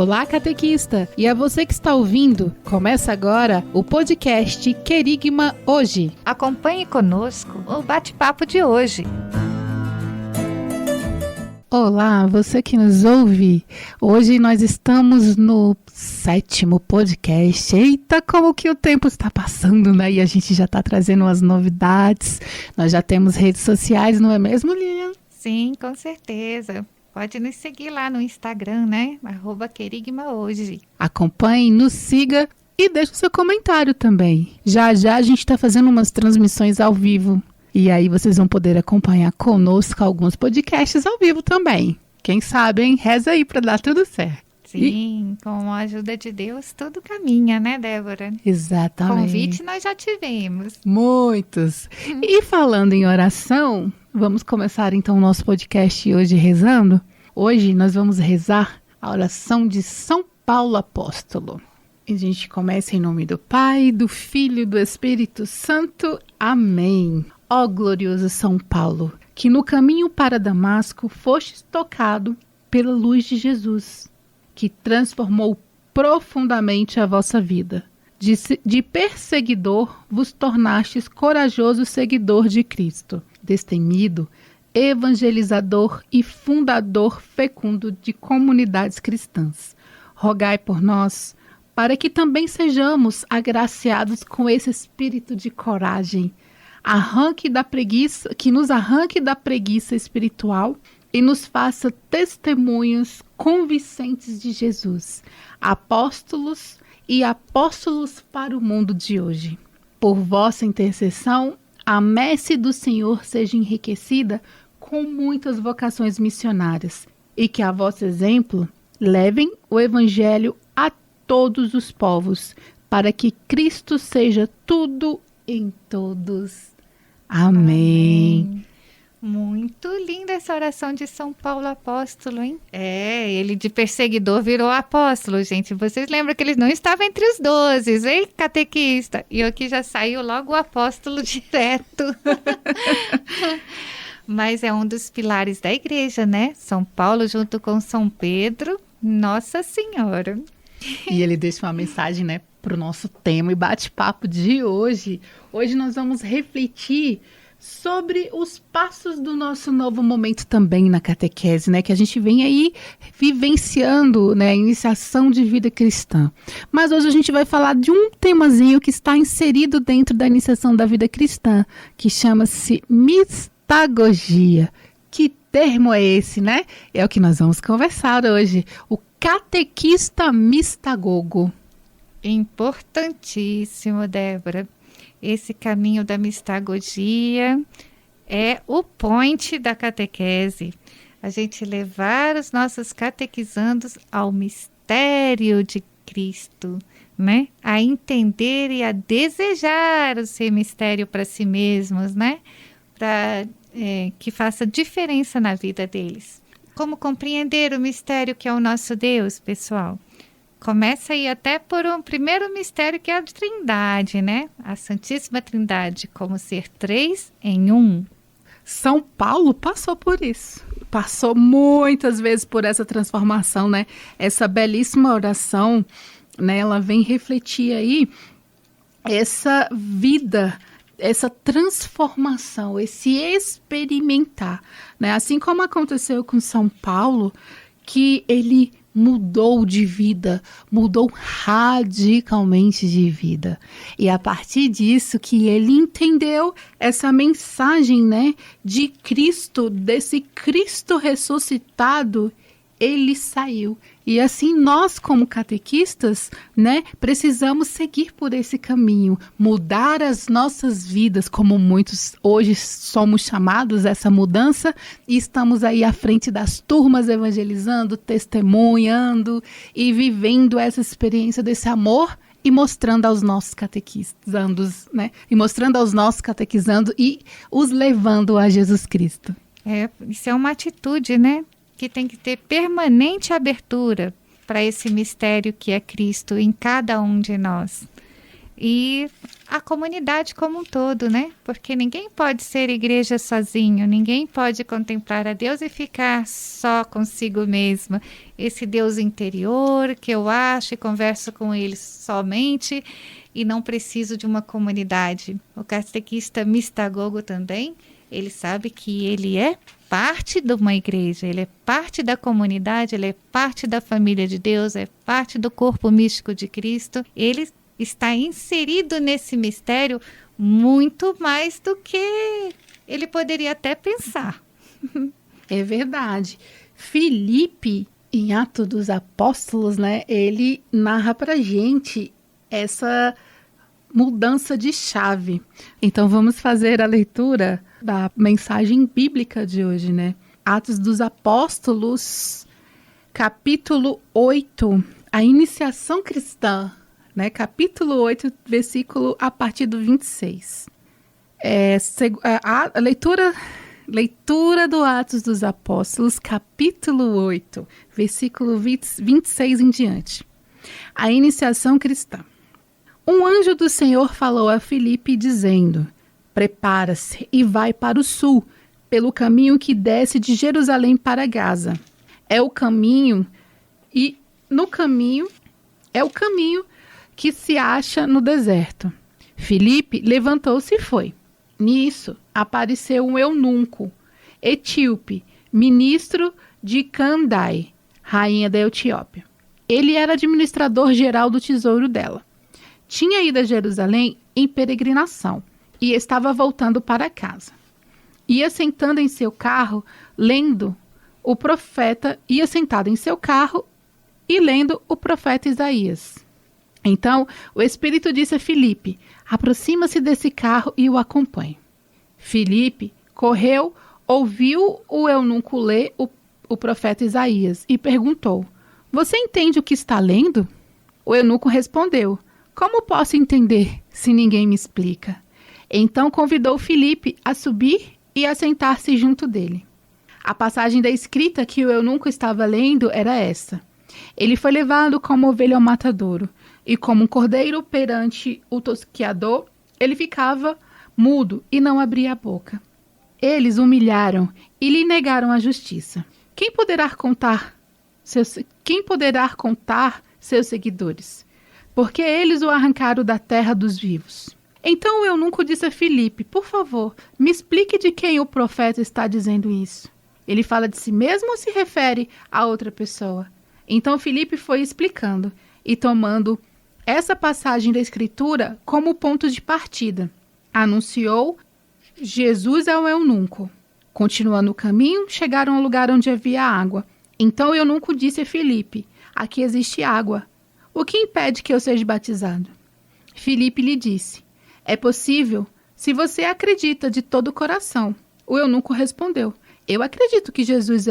Olá, catequista! E a você que está ouvindo, começa agora o podcast Querigma Hoje. Acompanhe conosco o bate-papo de hoje. Olá, você que nos ouve. Hoje nós estamos no 7º podcast. Eita, como que o tempo está passando, né? E a gente já está trazendo umas novidades. Nós já temos redes sociais, não é mesmo, Lilian? Sim, com certeza. Pode nos seguir lá no Instagram, né? @querigmahoje. Acompanhe, nos siga e deixe o seu comentário também. Já a gente está fazendo umas transmissões ao vivo. E aí vocês vão poder acompanhar conosco alguns podcasts ao vivo também. Quem sabe, hein? Reza aí para dar tudo certo. Sim, com a ajuda de Deus tudo caminha, né, Débora? Exatamente. Convite nós já tivemos. Muitos. E falando em oração, vamos começar então o nosso podcast hoje rezando. Hoje nós vamos rezar a oração de São Paulo Apóstolo. E a gente começa em nome do Pai, do Filho e do Espírito Santo. Amém. Ó glorioso São Paulo, que no caminho para Damasco fostes tocado pela luz de Jesus, que transformou profundamente a vossa vida. De perseguidor vos tornastes corajoso seguidor de Cristo, destemido, evangelizador e fundador fecundo de comunidades cristãs. Rogai por nós, para que também sejamos agraciados com esse espírito de coragem, que nos arranque da preguiça espiritual e nos faça testemunhos convincentes de Jesus, apóstolos e apóstolos para o mundo de hoje. Por vossa intercessão, a messe do Senhor seja enriquecida com muitas vocações missionárias e que a vosso exemplo levem o Evangelho a todos os povos, para que Cristo seja tudo em todos. Amém. Muito linda essa oração de São Paulo Apóstolo, hein? Ele de perseguidor virou apóstolo, gente. Vocês lembram que ele não estava entre os 12, hein, catequista? E aqui já saiu logo o apóstolo direto. Mas é um dos pilares da igreja, né? São Paulo junto com São Pedro, Nossa Senhora. E ele deixa uma mensagem, né, para o nosso tema e bate-papo de hoje. Hoje nós vamos refletir sobre os passos do nosso novo momento também na catequese, né, que a gente vem aí vivenciando, né, a iniciação de vida cristã. Mas hoje a gente vai falar de um temazinho que está inserido dentro da iniciação da vida cristã, que chama-se mistagogia. Que termo é esse, né? É o que nós vamos conversar hoje. O catequista mistagogo. Importantíssimo, Débora. Esse caminho da mistagogia é o point da catequese. A gente levar os nossos catequizandos ao mistério de Cristo, né? A entender e a desejar o seu mistério para si mesmos, né? Para que faça diferença na vida deles. Como compreender o mistério que é o nosso Deus, pessoal? Começa aí até por um primeiro mistério que é a Trindade, né? A Santíssima Trindade, como ser 3 em 1. São Paulo passou por isso. Passou muitas vezes por essa transformação, né? Essa belíssima oração, né? Ela vem refletir aí essa vida, essa transformação, esse experimentar, né? Assim como aconteceu com São Paulo, que ele mudou de vida, mudou radicalmente de vida. E a partir disso que ele entendeu essa mensagem, né, de Cristo, desse Cristo ressuscitado, ele saiu. E assim nós, como catequistas, né, precisamos seguir por esse caminho, mudar as nossas vidas, como muitos hoje somos chamados a essa mudança, e estamos aí à frente das turmas evangelizando, testemunhando e vivendo essa experiência desse amor e mostrando aos nossos catequizandos, né, e mostrando aos nossos catequizandos e os levando a Jesus Cristo. Isso é uma atitude, né? Que tem que ter permanente abertura para esse mistério que é Cristo em cada um de nós. e a comunidade como um todo, né? Porque ninguém pode ser igreja sozinho, ninguém pode contemplar a Deus e ficar só consigo mesma. Esse Deus interior que eu acho e converso com ele somente e não preciso de uma comunidade. O catequista mistagogo também, ele sabe que ele é parte de uma igreja, ele é parte da comunidade, ele é parte da família de Deus, é parte do corpo místico de Cristo. Ele está inserido nesse mistério muito mais do que ele poderia até pensar. É verdade. Filipe, em Atos dos Apóstolos, né, ele narra pra gente essa mudança de chave. Então vamos fazer a leitura da mensagem bíblica de hoje, né? Atos dos Apóstolos, capítulo 8, a iniciação cristã, né? Capítulo 8, versículo a partir do 26. A leitura do Atos dos Apóstolos, capítulo 8, versículo 26 em diante. A iniciação cristã. Um anjo do Senhor falou a Filipe dizendo: prepara-se e vai para o sul, pelo caminho que desce de Jerusalém para Gaza. É o caminho que se acha no deserto. Filipe levantou-se e foi. Nisso, apareceu um eunuco, etíope, ministro de Candai, rainha da Etiópia. Ele era administrador geral do tesouro dela. Tinha ido a Jerusalém em peregrinação e estava voltando para casa. Ia sentado em seu carro, lendo o profeta Isaías. Então, o Espírito disse a Filipe: aproxima-se desse carro e o acompanhe. Filipe correu, ouviu o eunuco ler o profeta Isaías e perguntou: você entende o que está lendo? O eunuco respondeu: como posso entender se ninguém me explica? Então convidou Filipe a subir e a sentar-se junto dele. A passagem da escrita que o eunuco estava lendo era essa: ele foi levado como ovelha ao matadouro, e como um cordeiro perante o tosqueador, ele ficava mudo e não abria a boca. Eles o humilharam e lhe negaram a justiça. Quem poderá contar seus seguidores? Porque eles o arrancaram da terra dos vivos. Então o eunuco disse a Filipe: por favor, me explique de quem o profeta está dizendo isso. Ele fala de si mesmo ou se refere a outra pessoa? Então Filipe foi explicando e tomando essa passagem da escritura como ponto de partida. Anunciou Jesus ao eunuco. Continuando o caminho, chegaram ao lugar onde havia água. Então o eunuco disse a Filipe: aqui existe água. O que impede que eu seja batizado? Filipe lhe disse: é possível, se você acredita de todo o coração. O eunuco respondeu: eu acredito que Jesus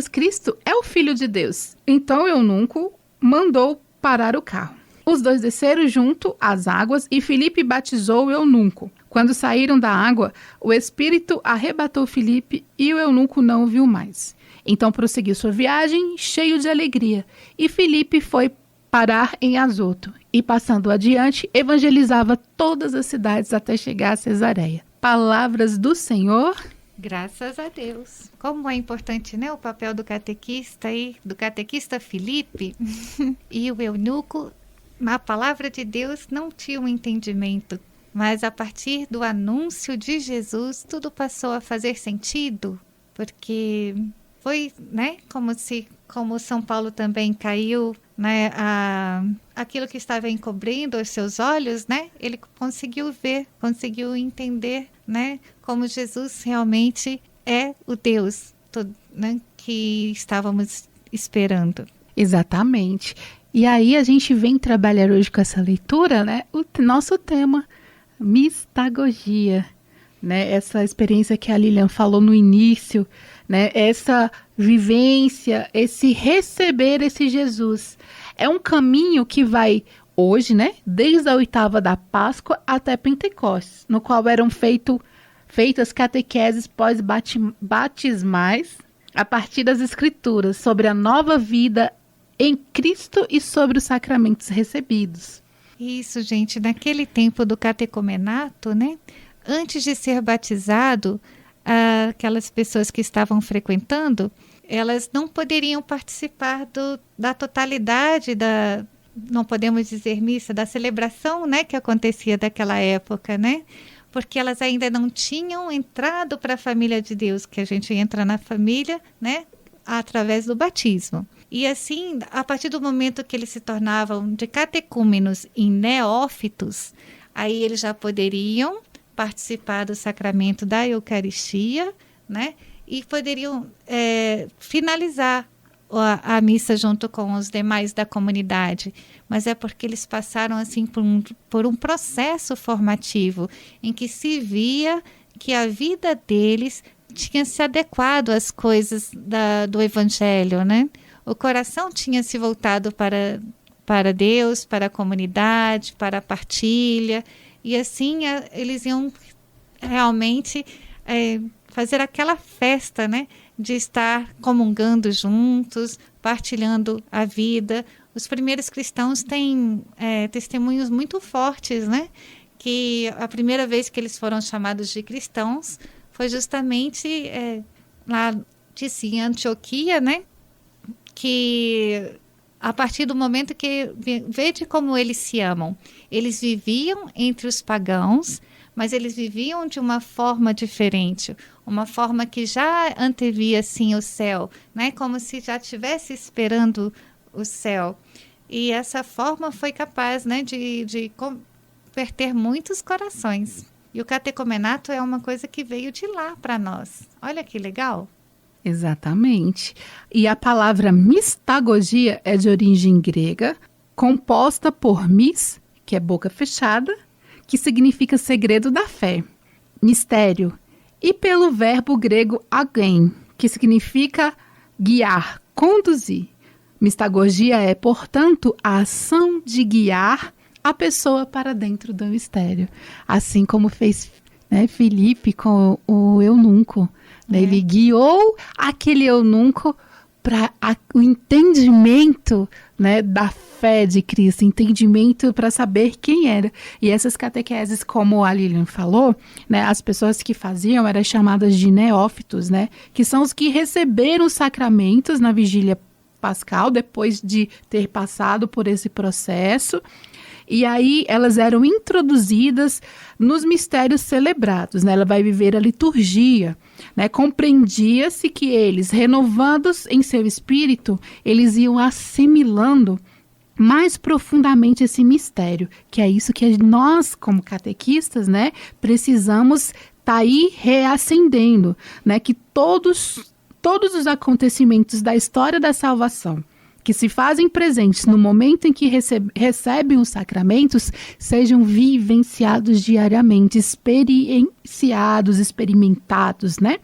Cristo é o Filho de Deus. Então o eunuco mandou parar o carro. Os dois desceram junto às águas e Filipe batizou o eunuco. Quando saíram da água, o Espírito arrebatou Filipe e o eunuco não o viu mais. Então prosseguiu sua viagem, cheio de alegria, e Filipe foi parar em Azoto, e passando adiante, evangelizava todas as cidades até chegar a Cesareia. Palavras do Senhor. Graças a Deus. Como é importante, né, o papel do catequista Filipe. E o eunuco, na palavra de Deus, não tinha um entendimento. Mas a partir do anúncio de Jesus, tudo passou a fazer sentido. Porque foi, né, como São Paulo também caiu, né, aquilo que estava encobrindo os seus olhos, né, ele conseguiu ver, conseguiu entender, né, como Jesus realmente é o Deus, né, que estávamos esperando. Exatamente. E aí a gente vem trabalhar hoje com essa leitura, né, o nosso tema, mistagogia, né, essa experiência que a Lilian falou no início, né, essa vivência, esse receber esse Jesus. É um caminho que vai hoje, né, desde a oitava da Páscoa até Pentecostes, no qual eram feitas catequeses pós-batismais a partir das Escrituras sobre a nova vida em Cristo e sobre os sacramentos recebidos. Isso, gente, naquele tempo do catecumenato, né? Antes de ser batizado, aquelas pessoas que estavam frequentando, elas não poderiam participar da totalidade não podemos dizer missa, da celebração, né, que acontecia daquela época, né? Porque elas ainda não tinham entrado para a família de Deus, que a gente entra na família, né, através do batismo. E assim, a partir do momento que eles se tornavam de catecúmenos e neófitos, aí eles já poderiam participar do sacramento da Eucaristia, né? E poderiam finalizar a missa junto com os demais da comunidade. Mas é porque eles passaram assim por um processo formativo em que se via que a vida deles tinha se adequado às coisas do Evangelho, né? O coração tinha se voltado para Deus, para a comunidade, para a partilha, e assim eles iam realmente fazer aquela festa, né, de estar comungando juntos, partilhando a vida. Os primeiros cristãos têm testemunhos muito fortes, né, que a primeira vez que eles foram chamados de cristãos foi justamente lá em Antioquia, né, que a partir do momento que vede como eles se amam, eles viviam entre os pagãos, mas eles viviam de uma forma diferente, uma forma que já antevia assim o céu, né? Como se já estivesse esperando o céu. E essa forma foi capaz, né, de converter muitos corações. E o catecumenato é uma coisa que veio de lá para nós. Olha que legal! Exatamente. E a palavra mistagogia é de origem grega, composta por mis, que é boca fechada, que significa segredo da fé, mistério, e pelo verbo grego agen, que significa guiar, conduzir. Mistagogia é, portanto, a ação de guiar a pessoa para dentro do mistério, assim como fez, né, Filipe com o eunuco. Ele guiou aquele eunuco para o entendimento, né, da fé de Cristo, entendimento para saber quem era. E essas catequeses, como a Lilian falou, né, as pessoas que faziam eram chamadas de neófitos, né, que são os que receberam os sacramentos na vigília pascal, depois de ter passado por esse processo. E aí elas eram introduzidas nos mistérios celebrados, né? Ela vai viver a liturgia, né? Compreendia-se que eles, renovados em seu espírito, eles iam assimilando mais profundamente esse mistério, que é isso que nós, como catequistas, né, precisamos aí reacendendo, né? Que todos os acontecimentos da história da salvação que se fazem presentes no momento em que recebem os sacramentos, sejam vivenciados diariamente, experimentados, né?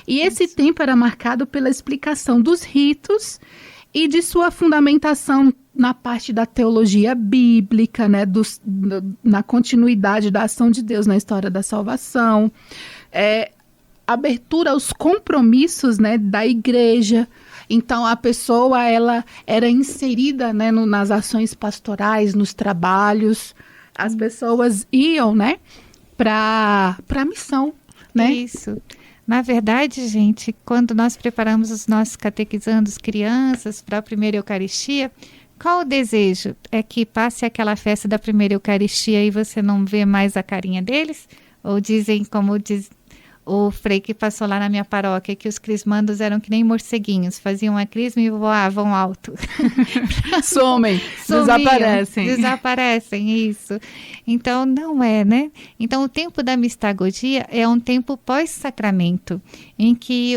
E esse tempo era marcado pela explicação dos ritos e de sua fundamentação na parte da teologia bíblica, né? Na continuidade da ação de Deus na história da salvação, abertura aos compromissos, né, da igreja. Então, a pessoa, ela era inserida, né, nas ações pastorais, nos trabalhos. As pessoas iam, né, para a missão, né? Isso. Na verdade, gente, quando nós preparamos os nossos catequizandos crianças para a primeira Eucaristia, qual o desejo? É que passe aquela festa da primeira Eucaristia e você não vê mais a carinha deles? Ou dizem, como diz o frei que passou lá na minha paróquia, que os crismandos eram que nem morceguinhos, faziam a crisma e voavam alto. Somem, desaparecem, isso. Então, não é, né? Então, o tempo da mistagogia é um tempo pós-sacramento, em que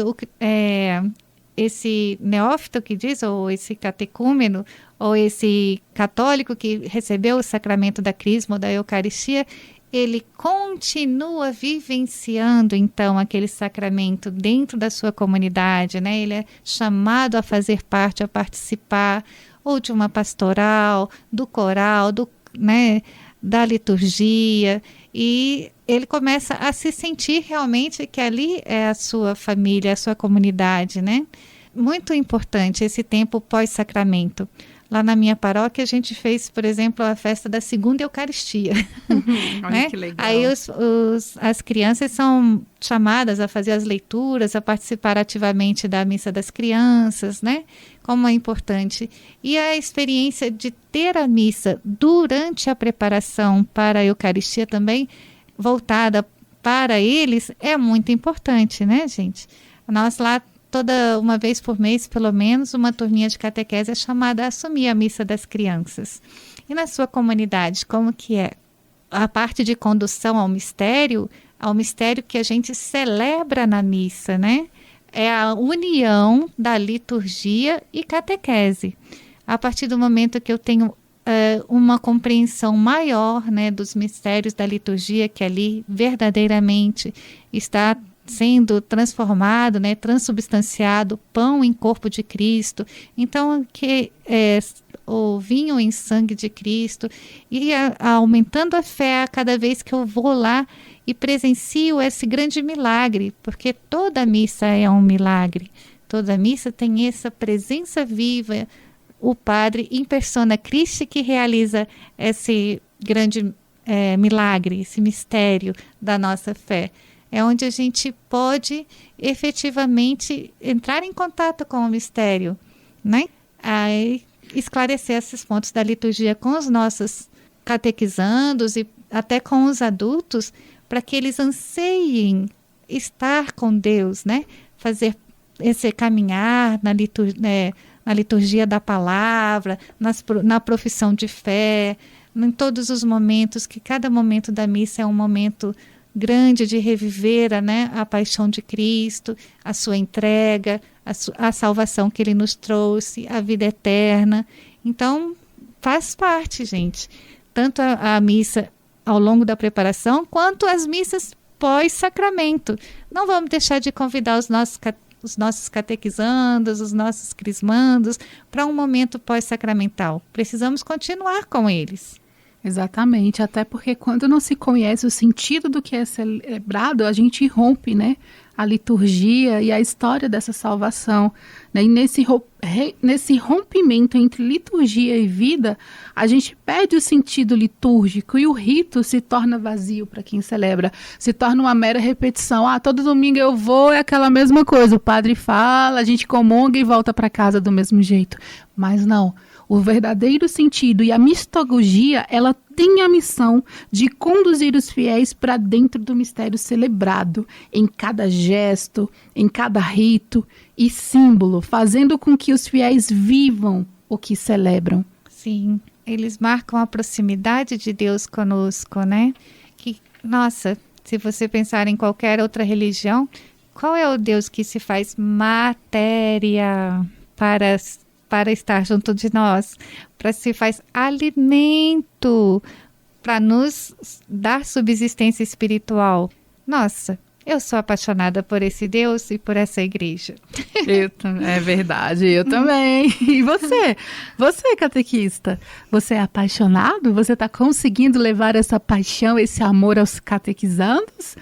esse neófito que diz, ou esse catecúmeno, ou esse católico que recebeu o sacramento da crisma ou da Eucaristia, ele continua vivenciando, então, aquele sacramento dentro da sua comunidade, né? Ele é chamado a fazer parte, a participar, ou de uma pastoral, do coral, né, da liturgia, e ele começa a se sentir realmente que ali é a sua família, a sua comunidade, né? Muito importante esse tempo pós-sacramento. Lá na minha paróquia, a gente fez, por exemplo, a festa da segunda Eucaristia. Olha né? que legal. Aí as crianças são chamadas a fazer as leituras, a participar ativamente da missa das crianças, né? Como é importante. E a experiência de ter a missa durante a preparação para a Eucaristia também, voltada para eles, é muito importante, né, gente? Nós lá, toda uma vez por mês, pelo menos, uma turminha de catequese é chamada a assumir a missa das crianças. E na sua comunidade, como que é? A parte de condução ao mistério que a gente celebra na missa, né? É a união da liturgia e catequese. A partir do momento que eu tenho uma compreensão maior, né, dos mistérios da liturgia, que ali verdadeiramente está sendo transformado, né, transubstanciado, pão em corpo de Cristo, então que o vinho em sangue de Cristo, e aumentando a fé a cada vez que eu vou lá e presencio esse grande milagre, porque toda missa é um milagre, toda missa tem essa presença viva, o Padre em persona Christi que realiza esse grande milagre, esse mistério da nossa fé. É onde a gente pode efetivamente entrar em contato com o mistério, né? Aí, esclarecer esses pontos da liturgia com os nossos catequizandos e até com os adultos, para que eles anseiem estar com Deus, né? Fazer esse caminhar na liturgia da palavra, na profissão de fé, em todos os momentos, que cada momento da missa é um momento grande de reviver a paixão de Cristo, a sua entrega, a salvação que Ele nos trouxe, a vida eterna. Então, faz parte, gente, tanto a missa ao longo da preparação, quanto as missas pós-sacramento. Não vamos deixar de convidar os nossos catequizandos, os nossos crismandos, para um momento pós-sacramental. Precisamos continuar com eles. Exatamente, até porque quando não se conhece o sentido do que é celebrado, a gente rompe, né, a liturgia e a história dessa salvação, né? E nesse rompimento entre liturgia e vida, a gente perde o sentido litúrgico e o rito se torna vazio para quem celebra, se torna uma mera repetição. Todo domingo eu vou, é aquela mesma coisa, o padre fala, a gente comunga e volta para casa do mesmo jeito. Mas não, o verdadeiro sentido e a mistagogia, ela tem a missão de conduzir os fiéis para dentro do mistério celebrado, em cada gesto, em cada rito e símbolo, fazendo com que os fiéis vivam o que celebram. Sim, eles marcam a proximidade de Deus conosco, né? Que, nossa, se você pensar em qualquer outra religião, qual é o Deus que se faz matéria para estar junto de nós, para se faz alimento, para nos dar subsistência espiritual? Nossa, eu sou apaixonada por esse Deus e por essa igreja. É verdade, eu também. E você? Você, catequista, você é apaixonado? Você está conseguindo levar essa paixão, esse amor aos catequizandos?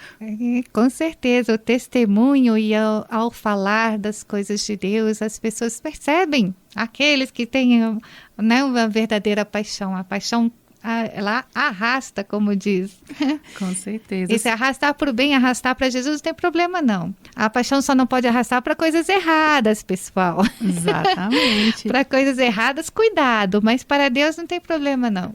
Com certeza, o testemunho e ao falar das coisas de Deus, as pessoas percebem. Aqueles que têm uma verdadeira paixão, a paixão ela arrasta, como diz. Com certeza. E se arrastar para o bem, arrastar para Jesus, não tem problema não. A paixão só não pode arrastar para coisas erradas, pessoal. Exatamente. Para coisas erradas, cuidado, mas para Deus não tem problema não.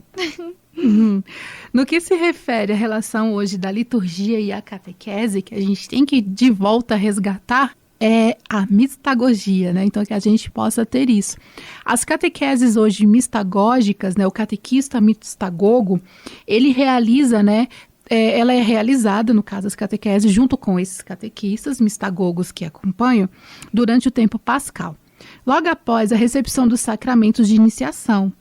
No que se refere à relação hoje da liturgia e a catequese, que a gente tem que de volta resgatar, é a mistagogia, né? Então, que a gente possa ter isso. As catequeses hoje mistagógicas, né? O catequista mistagogo, ele realiza, né? Ela é realizada, no caso das catequeses, junto com esses catequistas mistagogos que acompanham, durante o tempo pascal. Logo após a recepção dos sacramentos de iniciação,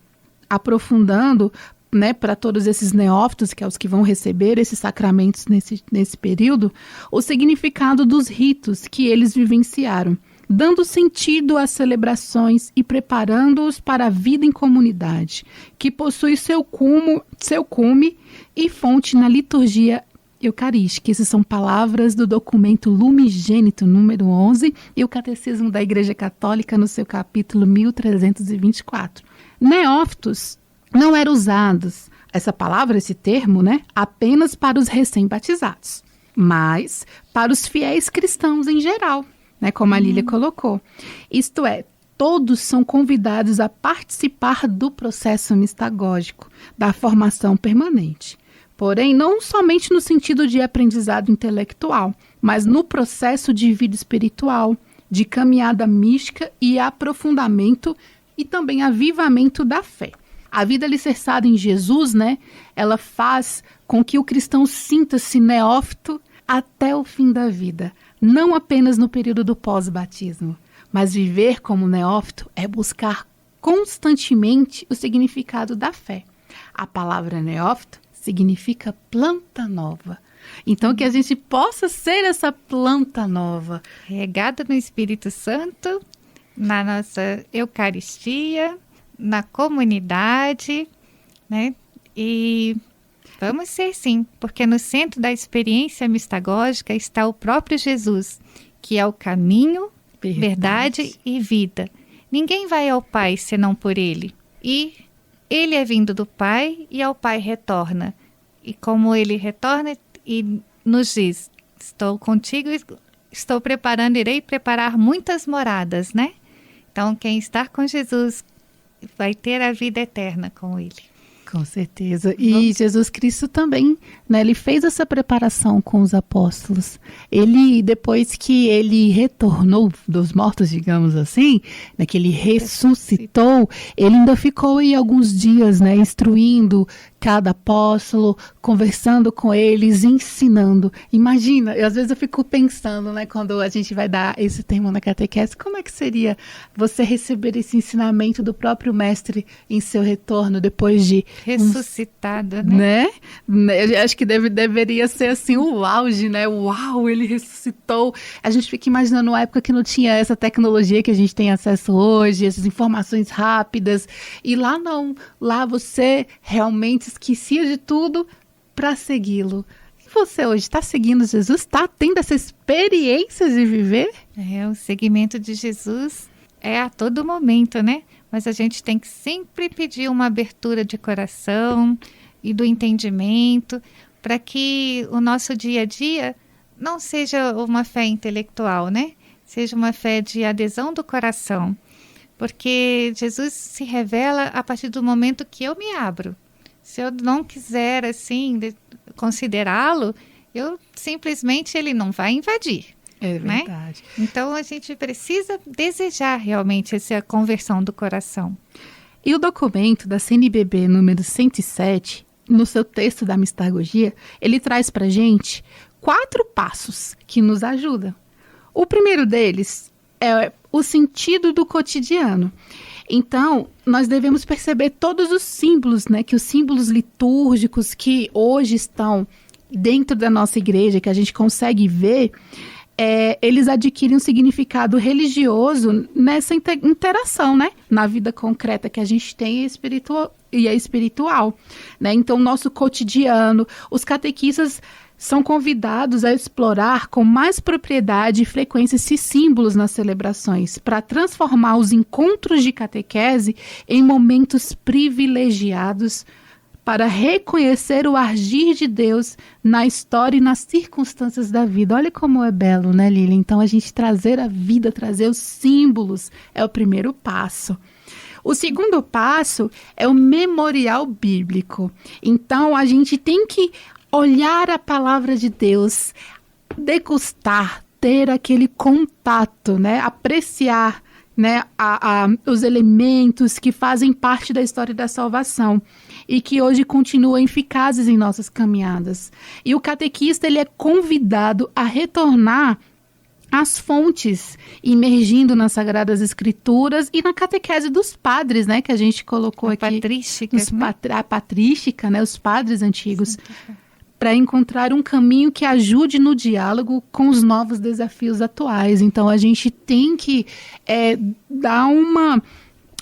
aprofundando, né, para todos esses neófitos, que é os que vão receber esses sacramentos nesse período, o significado dos ritos que eles vivenciaram, dando sentido às celebrações e preparando-os para a vida em comunidade, que possui seu cume e fonte na liturgia eucarística. Essas são palavras do documento Lumen Gentium, número 11, e o Catecismo da Igreja Católica, no seu capítulo 1324. Neófitos não eram usados, essa palavra, esse termo, né, apenas para os recém-batizados, mas para os fiéis cristãos em geral, né, como a Lília colocou. Isto é, todos são convidados a participar do processo mistagógico, da formação permanente. Porém, não somente no sentido de aprendizado intelectual, mas no processo de vida espiritual, de caminhada mística e aprofundamento e também avivamento da fé. A vida alicerçada em Jesus, né, ela faz com que o cristão sinta-se neófito até o fim da vida, não apenas no período do pós-batismo, mas viver como neófito é buscar constantemente o significado da fé. A palavra neófito significa planta nova. Então, que a gente possa ser essa planta nova. Regada no Espírito Santo, na nossa Eucaristia, na comunidade, né? E vamos ser sim, porque no centro da experiência mistagógica está o próprio Jesus, que é o caminho, verdade e vida. Ninguém vai ao Pai senão por Ele. E Ele é vindo do Pai e ao Pai retorna. E como Ele retorna e nos diz, estou contigo, irei preparar muitas moradas, né? Então, quem está com Jesus vai ter a vida eterna com Ele. Com certeza. E Jesus Cristo também, né? Ele fez essa preparação com os apóstolos. Ele, depois que ele retornou dos mortos, digamos assim, né? Que ele ressuscitou, ele ainda ficou aí alguns dias, né? Instruindo cada apóstolo, conversando com eles, ensinando. Imagina, às vezes eu fico pensando, né, quando a gente vai dar esse termo na catequese, como é que seria você receber esse ensinamento do próprio mestre em seu retorno, depois de... Ressuscitada, né? Eu acho que deveria ser assim o auge, né? Uau, ele ressuscitou. A gente fica imaginando uma época que não tinha essa tecnologia que a gente tem acesso hoje, essas informações rápidas. E lá não. Lá você realmente esquecia de tudo para segui-lo. E você hoje está seguindo Jesus? Está tendo essa experiência de viver? O seguimento de Jesus é a todo momento, né? Mas a gente tem que sempre pedir uma abertura de coração e do entendimento para que o nosso dia a dia não seja uma fé intelectual, né? Seja uma fé de adesão do coração. Porque Jesus se revela a partir do momento que eu me abro. Se eu não quiser, assim, considerá-lo, simplesmente ele não vai invadir. É verdade. Né? Então, a gente precisa desejar realmente essa conversão do coração. E o documento da CNBB número 107, no seu texto da mistagogia, ele traz para a gente 4 passos que nos ajudam. O primeiro deles é o sentido do cotidiano. Então, nós devemos perceber todos os símbolos, né, que os símbolos litúrgicos que hoje estão dentro da nossa igreja, que a gente consegue ver, eles adquirem um significado religioso nessa interação, né, na vida concreta que a gente tem e é espiritual, né? Então, nosso cotidiano, os catequistas são convidados a explorar com mais propriedade e frequência esses símbolos nas celebrações, para transformar os encontros de catequese em momentos privilegiados para reconhecer o agir de Deus na história e nas circunstâncias da vida. Olha como é belo, né, Lília? Então, a gente trazer a vida, trazer os símbolos é o primeiro passo. O segundo passo é o memorial bíblico. Então, a gente tem que olhar a palavra de Deus, degustar, ter aquele contato, né? Apreciar, né? Os elementos que fazem parte da história da salvação e que hoje continuam eficazes em nossas caminhadas. E o catequista, ele é convidado a retornar às fontes, imergindo nas Sagradas Escrituras e na catequese dos padres, né? Que a gente colocou aqui. Patrística, né? A patrística, né? Os padres antigos. Para encontrar um caminho que ajude no diálogo com os novos desafios atuais. Então, a gente tem que dar uma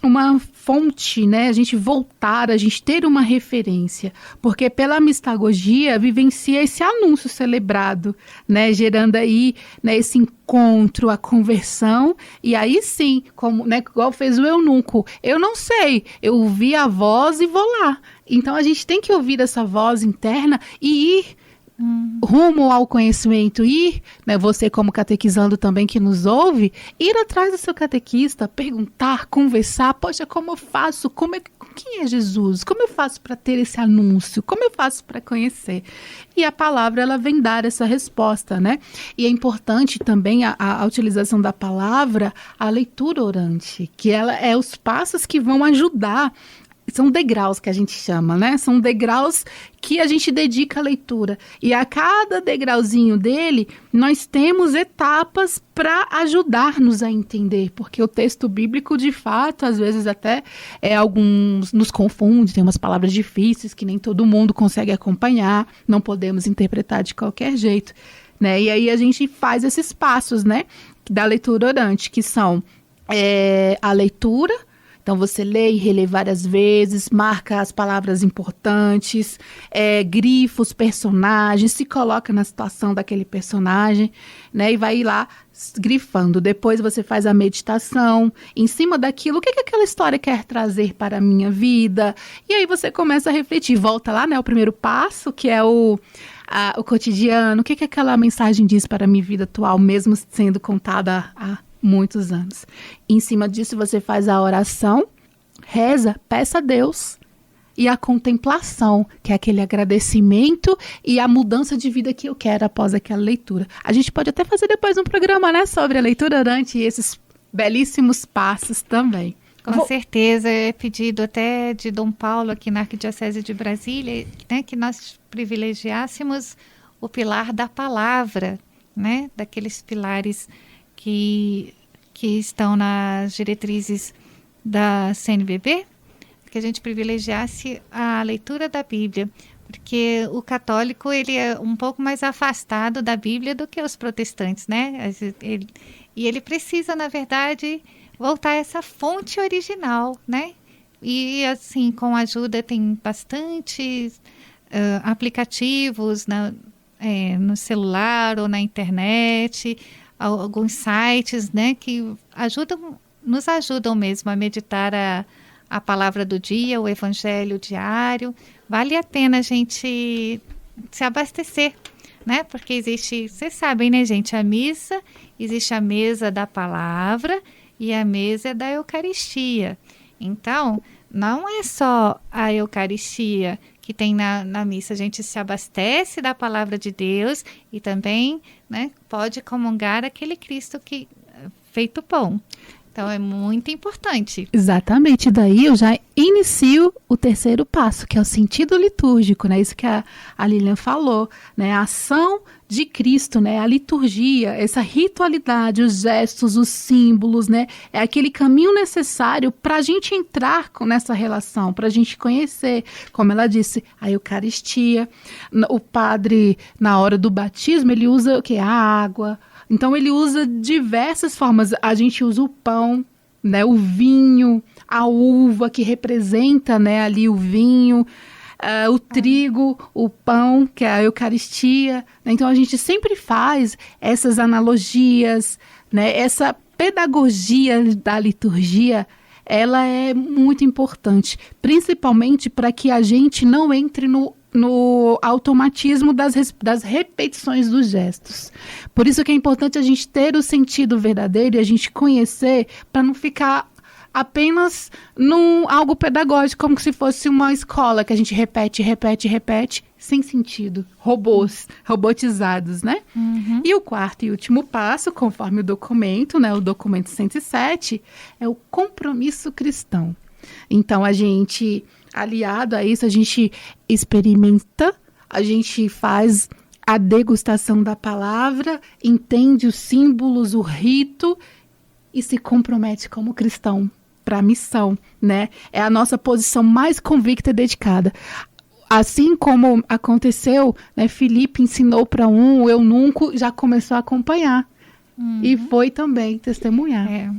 uma fonte, né? A gente voltar, a gente ter uma referência, porque pela mistagogia vivencia esse anúncio celebrado, né? Gerando aí, né, esse encontro, a conversão, e aí sim, como, né, igual fez o eunuco, eu não sei, eu ouvi a voz e vou lá. Então a gente tem que ouvir essa voz interna e ir rumo ao conhecimento, ir, né, você como catequizando também que nos ouve, ir atrás do seu catequista, perguntar, conversar, poxa, como eu faço, quem é Jesus, como eu faço para ter esse anúncio, como eu faço para conhecer? E a palavra, ela vem dar essa resposta, né? E é importante também a utilização da palavra, a leitura orante, que ela é os passos que vão ajudar. São degraus que a gente chama, né? São degraus que a gente dedica à leitura. E a cada degrauzinho dele, nós temos etapas para ajudar-nos a entender. Porque o texto bíblico, de fato, às vezes até alguns nos confunde, tem umas palavras difíceis que nem todo mundo consegue acompanhar, não podemos interpretar de qualquer jeito, né? E aí a gente faz esses passos, né, da leitura orante, que são a leitura. Então, você lê e relê várias vezes, marca as palavras importantes, grifa os personagens, se coloca na situação daquele personagem, né? E vai lá grifando. Depois você faz a meditação em cima daquilo, o que aquela história quer trazer para a minha vida? E aí você começa a refletir. Volta lá, né? O primeiro passo, que é o cotidiano. O que aquela mensagem diz para a minha vida atual, mesmo sendo contada há muitos anos. Em cima disso você faz a oração, reza, peça a Deus, e a contemplação, que é aquele agradecimento e a mudança de vida que eu quero após aquela leitura. A gente pode até fazer depois um programa, né, sobre a leitura orante e esses belíssimos passos também. Com certeza, é pedido até de Dom Paulo aqui na Arquidiocese de Brasília, né, que nós privilegiássemos o pilar da palavra, né, daqueles pilares que estão nas diretrizes da CNBB, que a gente privilegiasse a leitura da Bíblia, porque o católico ele é um pouco mais afastado da Bíblia do que os protestantes, né? E ele precisa, na verdade, voltar a essa fonte original, né? E assim, com ajuda, tem bastantes aplicativos no celular ou na internet, alguns sites, né, que nos ajudam mesmo a meditar a palavra do dia, o evangelho diário. Vale a pena a gente se abastecer, né, porque existe, vocês sabem, né, gente, a missa, existe a mesa da palavra e a mesa da Eucaristia. Então, não é só a Eucaristia que tem na missa, a gente se abastece da palavra de Deus e também, né, pode comungar aquele Cristo que feito pão. Então, é muito importante. Exatamente. Daí eu já inicio o terceiro passo, que é o sentido litúrgico, né? Isso que a Lilian falou, né? A ação de Cristo, né? A liturgia, essa ritualidade, os gestos, os símbolos, né? É aquele caminho necessário para a gente entrar nessa relação, para a gente conhecer, como ela disse, a Eucaristia. O padre, na hora do batismo, ele usa o quê? A água. Então, ele usa diversas formas. A gente usa o pão, né, o vinho, a uva, que representa, né, ali o vinho, o trigo, o pão, que é a Eucaristia. Então, a gente sempre faz essas analogias, né, essa pedagogia da liturgia, ela é muito importante, principalmente para que a gente não entre no automatismo das repetições dos gestos. Por isso que é importante a gente ter o sentido verdadeiro e a gente conhecer, para não ficar apenas num algo pedagógico, como se fosse uma escola que a gente repete, sem sentido. Robotizados, né? Uhum. E o quarto e último passo, conforme o documento, né, o documento 107, é o compromisso cristão. Então, a gente, aliado a isso, a gente experimenta, a gente faz a degustação da palavra, entende os símbolos, o rito e se compromete como cristão para a missão, né? É a nossa posição mais convicta e dedicada. Assim como aconteceu, né, Filipe ensinou para um, o eunuco já começou a acompanhar e foi também testemunhar.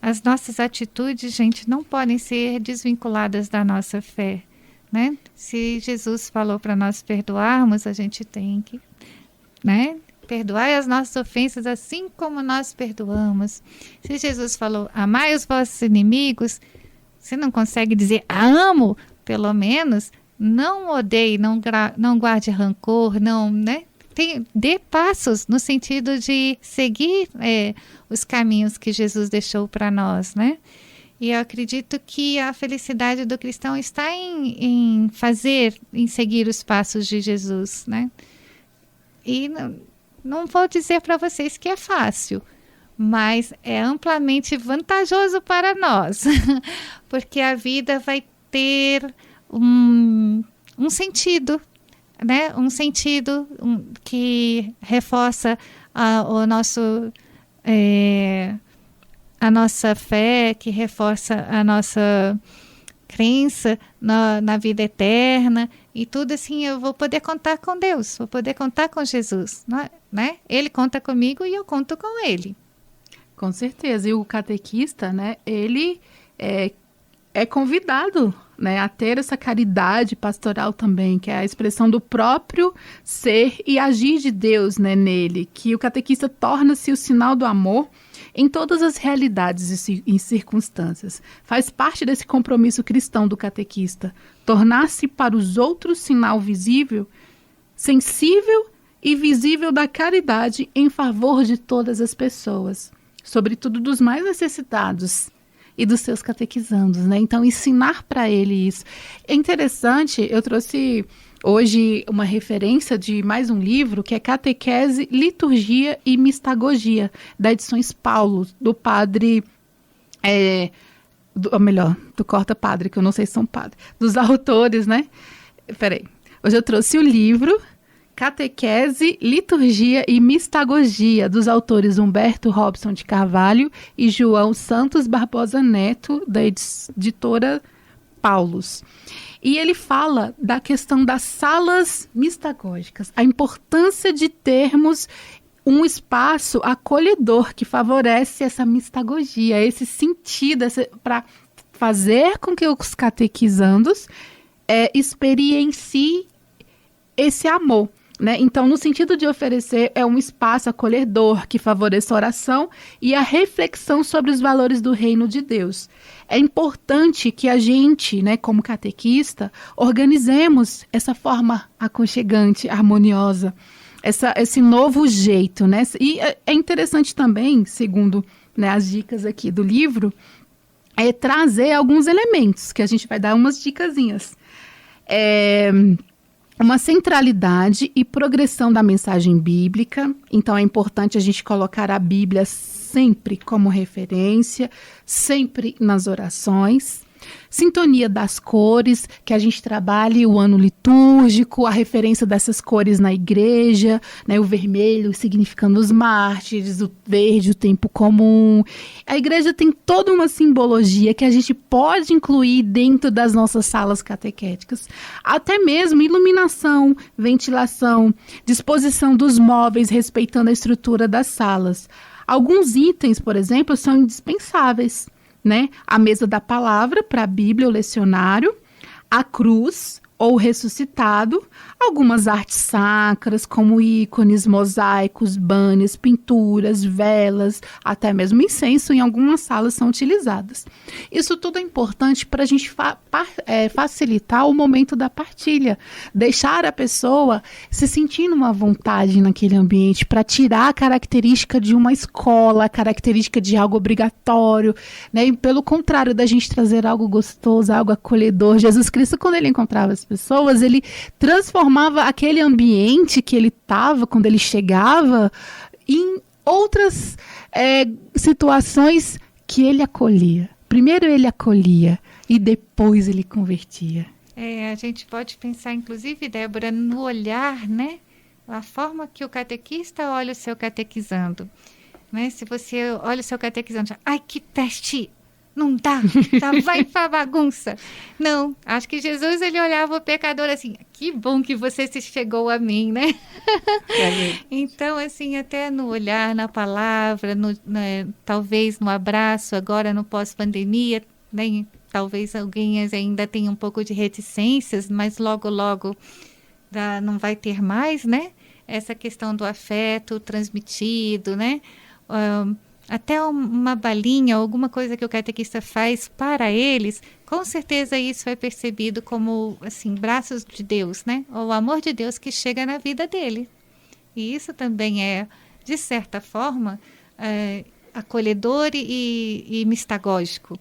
as nossas atitudes, gente, não podem ser desvinculadas da nossa fé, né? Se Jesus falou para nós perdoarmos, a gente tem que, né? Perdoai as nossas ofensas assim como nós perdoamos. Se Jesus falou, amai os vossos inimigos, você não consegue dizer, amo, pelo menos, não odeie, não guarde rancor, não, né? Dê passos no sentido de seguir os caminhos que Jesus deixou para nós, né? E eu acredito que a felicidade do cristão está em seguir os passos de Jesus, né? E não vou dizer para vocês que é fácil, mas é amplamente vantajoso para nós, porque a vida vai ter um sentido, né? Um sentido que reforça a nossa fé, que reforça a nossa crença na vida eterna e tudo assim. Eu vou poder contar com Deus, vou poder contar com Jesus, né? Ele conta comigo e eu conto com ele. Com certeza. E o catequista, né? Ele é convidado, né, a ter essa caridade pastoral também, que é a expressão do próprio ser e agir de Deus, né, nele, que o catequista torna-se o sinal do amor em todas as realidades e circunstâncias. Faz parte desse compromisso cristão do catequista, tornar-se para os outros sinal visível, sensível e visível da caridade em favor de todas as pessoas, sobretudo dos mais necessitados e dos seus catequizandos, né? Então, ensinar para ele isso. É interessante, eu trouxe hoje uma referência de mais um livro, que é Catequese, Liturgia e Mistagogia, da Edições Paulo, do padre, do Corta Padre, que eu não sei se são padres, dos autores, né? Peraí, hoje eu trouxe o livro Catequese, Liturgia e Mistagogia, dos autores Humberto Robson de Carvalho e João Santos Barbosa Neto, da editora Paulus. E ele fala da questão das salas mistagógicas, a importância de termos um espaço acolhedor que favorece essa mistagogia, esse sentido, para fazer com que os catequizandos experienciem esse amor. Né? Então, no sentido de oferecer um espaço acolhedor que favoreça a oração e a reflexão sobre os valores do reino de Deus. É importante que a gente, né, como catequista, organizemos essa forma aconchegante, harmoniosa, esse novo jeito. Né? E é interessante também, segundo, né, as dicas aqui do livro, trazer alguns elementos, que a gente vai dar umas dicasinhas. Uma centralidade e progressão da mensagem bíblica. Então, é importante a gente colocar a Bíblia sempre como referência, sempre nas orações. Sintonia das cores, que a gente trabalhe o ano litúrgico, a referência dessas cores na igreja, né, o vermelho significando os mártires, o verde o tempo comum. A igreja tem toda uma simbologia que a gente pode incluir dentro das nossas salas catequéticas. Até mesmo iluminação, ventilação, disposição dos móveis respeitando a estrutura das salas. Alguns itens, por exemplo, são indispensáveis. Né? A mesa da palavra para a Bíblia, o lecionário, a cruz ou ressuscitado, algumas artes sacras como ícones, mosaicos, banners, pinturas, velas, até mesmo incenso em algumas salas são utilizadas. Isso tudo é importante para a gente facilitar o momento da partilha, deixar a pessoa se sentindo uma vontade naquele ambiente, para tirar a característica de uma escola, a característica de algo obrigatório, né? E pelo contrário, da gente trazer algo gostoso, algo acolhedor. Jesus Cristo, quando ele encontrava as pessoas, ele transformava aquele ambiente que ele estava, quando ele chegava, em outras situações que ele acolhia. Primeiro ele acolhia e depois ele convertia. A gente pode pensar, inclusive, Débora, no olhar, né? A forma que o catequista olha o seu catequizando. Né? Se você olha o seu catequizando, ai, que peste não dá, já vai pra bagunça. Não, acho que Jesus, ele olhava o pecador assim, que bom que você se chegou a mim, né? Então, assim, até no olhar, na palavra, talvez no abraço, agora no pós-pandemia, né? Talvez alguém ainda tenha um pouco de reticências, mas logo, logo não vai ter mais, né? Essa questão do afeto transmitido, né? Até uma balinha, alguma coisa que o catequista faz para eles, com certeza isso é percebido como, assim, braços de Deus, né? Ou o amor de Deus que chega na vida dele. E isso também é, de certa forma, acolhedor e mistagógico.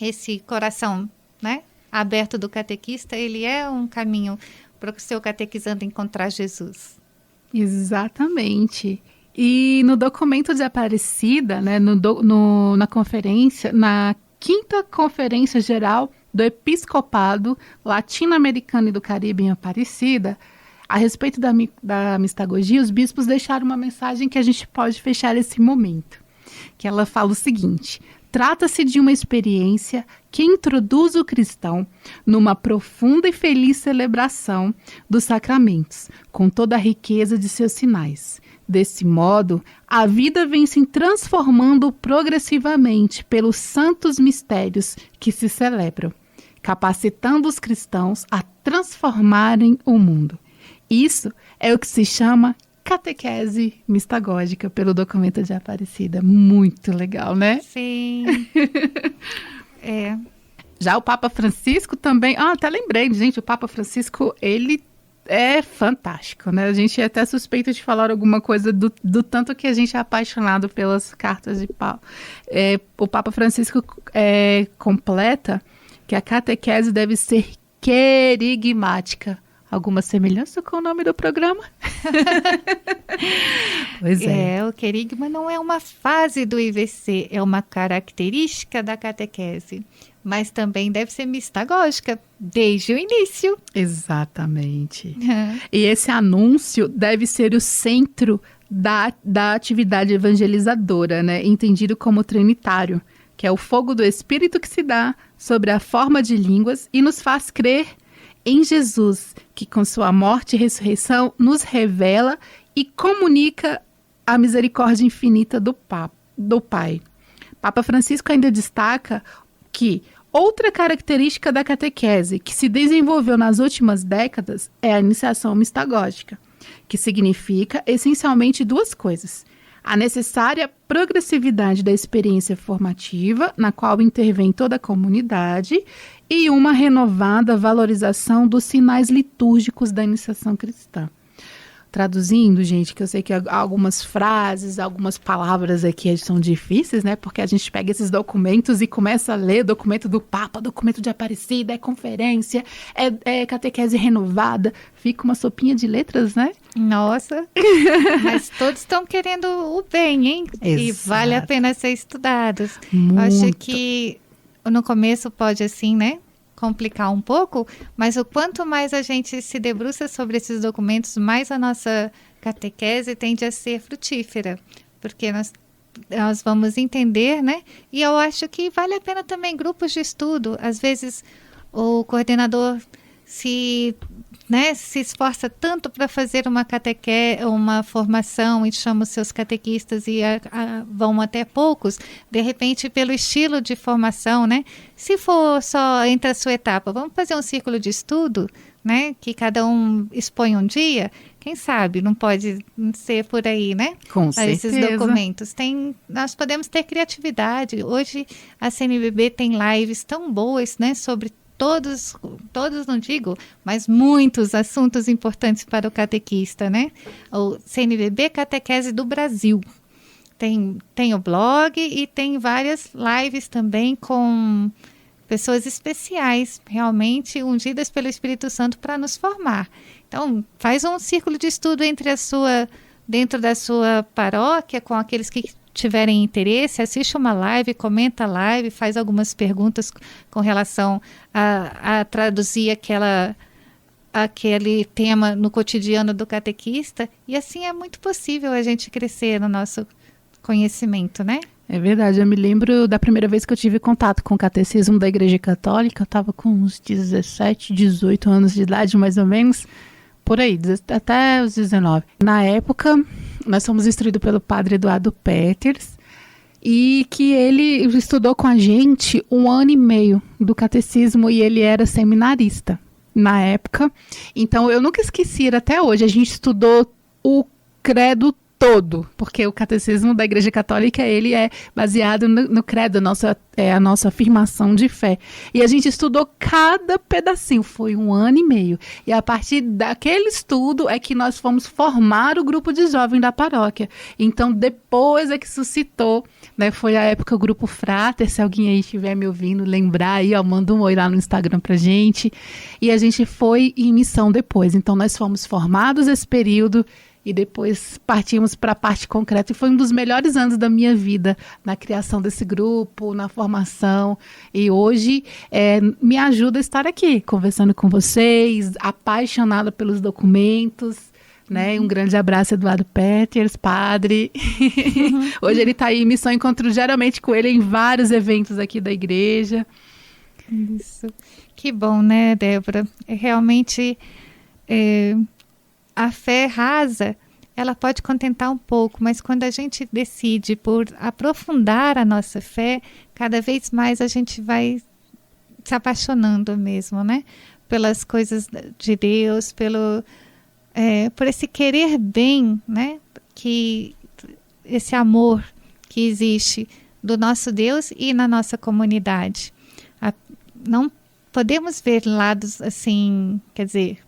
Esse coração, né, aberto do catequista, ele é um caminho para o seu catequizando encontrar Jesus. Exatamente. E no documento de Aparecida, né, na conferência, na 5ª Conferência Geral do Episcopado Latino-Americano e do Caribe em Aparecida, a respeito da mistagogia, os bispos deixaram uma mensagem que a gente pode fechar esse momento, que ela fala o seguinte: trata-se de uma experiência que introduz o cristão numa profunda e feliz celebração dos sacramentos, com toda a riqueza de seus sinais. Desse modo, a vida vem se transformando progressivamente pelos santos mistérios que se celebram, capacitando os cristãos a transformarem o mundo. Isso é o que se chama catequese mistagógica pelo documento de Aparecida. Muito legal, né? Sim. Já o Papa Francisco também... até lembrei, gente, o Papa Francisco, ele é fantástico, né? A gente é até suspeita de falar alguma coisa do tanto que a gente é apaixonado pelas cartas de Paulo. O Papa Francisco completa que a catequese deve ser querigmática. Alguma semelhança com o nome do programa? Pois é. O querigma não é uma fase do IVC, é uma característica da catequese, mas também deve ser mistagógica desde o início. Exatamente. E esse anúncio deve ser o centro da atividade evangelizadora, né? Entendido como trinitário, que é o fogo do Espírito que se dá sobre a forma de línguas e nos faz crer em Jesus, que com sua morte e ressurreição nos revela e comunica a misericórdia infinita do Pai. Papa Francisco ainda destaca que outra característica da catequese que se desenvolveu nas últimas décadas é a iniciação mistagógica, que significa essencialmente duas coisas: a necessária progressividade da experiência formativa, na qual intervém toda a comunidade, e uma renovada valorização dos sinais litúrgicos da iniciação cristã. Traduzindo, gente, que eu sei que algumas frases, algumas palavras aqui são difíceis, né? Porque a gente pega esses documentos e começa a ler documento do Papa, documento de Aparecida, é conferência, é catequese renovada. Fica uma sopinha de letras, né? Nossa, mas todos estão querendo o bem, hein? Exato. E vale a pena ser estudados. Muito. Acho que no começo pode, assim, né, complicar um pouco, mas o quanto mais a gente se debruça sobre esses documentos, mais a nossa catequese tende a ser frutífera, porque nós vamos entender, né? E eu acho que vale a pena também grupos de estudo. Às vezes o coordenador se esforça tanto para fazer uma formação e chama os seus catequistas e vão até poucos, de repente pelo estilo de formação, né? Se for só entre a sua etapa, vamos fazer um círculo de estudo, né? Que cada um expõe um dia, quem sabe, não pode ser por aí, né? Com certeza. Esses documentos. Nós podemos ter criatividade. Hoje a CNBB tem lives tão boas, né? Sobre todos não digo, mas muitos assuntos importantes para o catequista, né? O CNBB Catequese do Brasil. Tem o blog e tem várias lives também com pessoas especiais, realmente ungidas pelo Espírito Santo para nos formar. Então, faz um círculo de estudo dentro da sua paróquia, com aqueles que tiverem interesse, assiste uma live, comenta a live, faz algumas perguntas com relação a traduzir aquele tema no cotidiano do catequista, e assim é muito possível a gente crescer no nosso conhecimento, né? É verdade, eu me lembro da primeira vez que eu tive contato com o catecismo da Igreja Católica, eu estava com uns 17, 18 anos de idade, mais ou menos, por aí, até os 19. Na época, nós fomos instruídos pelo padre Eduardo Peters, e que ele estudou com a gente 1 ano e meio do catecismo, e ele era seminarista na época. Então, eu nunca esqueci, até hoje, a gente estudou o credo todo, porque o catecismo da Igreja Católica, ele é baseado no credo, a nossa afirmação de fé. E a gente estudou cada pedacinho, foi 1 ano e meio. E a partir daquele estudo é que nós fomos formar o grupo de jovens da paróquia. Então, depois é que suscitou, né, foi a época o grupo Frater, se alguém aí estiver me ouvindo, lembrar aí, ó, manda um oi lá no Instagram pra gente. E a gente foi em missão depois. Então, nós fomos formados esse período, e depois partimos para a parte concreta. E foi um dos melhores anos da minha vida, na criação desse grupo, na formação. E hoje me ajuda a estar aqui, conversando com vocês, apaixonada pelos documentos. Né? Um grande abraço, Eduardo Peters, padre. Hoje ele está aí em missão, encontro geralmente com ele em vários eventos aqui da igreja. Isso. Que bom, né, Débora? Realmente... a fé rasa, ela pode contentar um pouco, mas quando a gente decide por aprofundar a nossa fé, cada vez mais a gente vai se apaixonando mesmo, né? Pelas coisas de Deus, por esse querer bem, né? Esse amor que existe do nosso Deus e na nossa comunidade. Não podemos ver lados assim, quer dizer...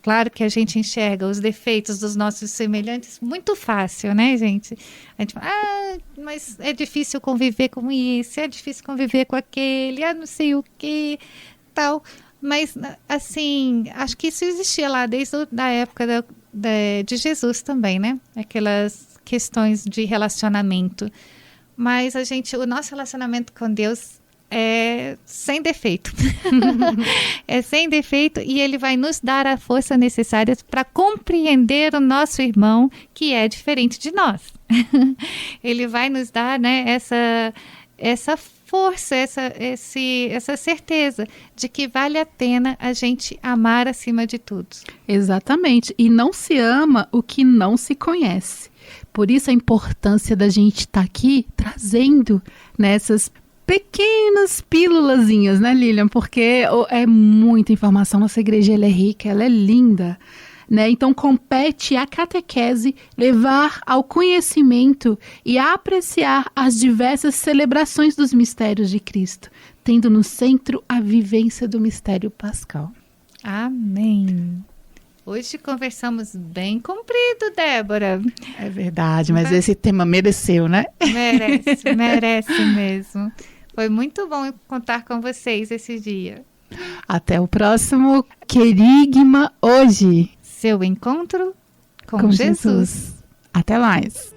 Claro que a gente enxerga os defeitos dos nossos semelhantes muito fácil, né, gente? A gente fala, mas é difícil conviver com isso, é difícil conviver com aquele, não sei o que, tal. Mas, assim, acho que isso existia lá desde a época de Jesus também, né? Aquelas questões de relacionamento. Mas o nosso relacionamento com Deus é sem defeito. É sem defeito, e ele vai nos dar a força necessária para compreender o nosso irmão que é diferente de nós. Ele vai nos dar, né, essa força, essa certeza de que vale a pena a gente amar acima de tudo. Exatamente. E não se ama o que não se conhece. Por isso a importância da gente estar aqui trazendo nessas pequenas pílulazinhas, né, Lilian? Porque é muita informação. Nossa igreja, ela é rica, ela é linda, né? Então compete à catequese levar ao conhecimento e a apreciar as diversas celebrações dos mistérios de Cristo, tendo no centro a vivência do mistério pascal. Amém. Hoje conversamos bem comprido, Débora. É verdade, mas esse tema mereceu, né? Merece mesmo. Foi muito bom contar com vocês esse dia. Até o próximo Querigma hoje. Seu encontro com Jesus. Até mais.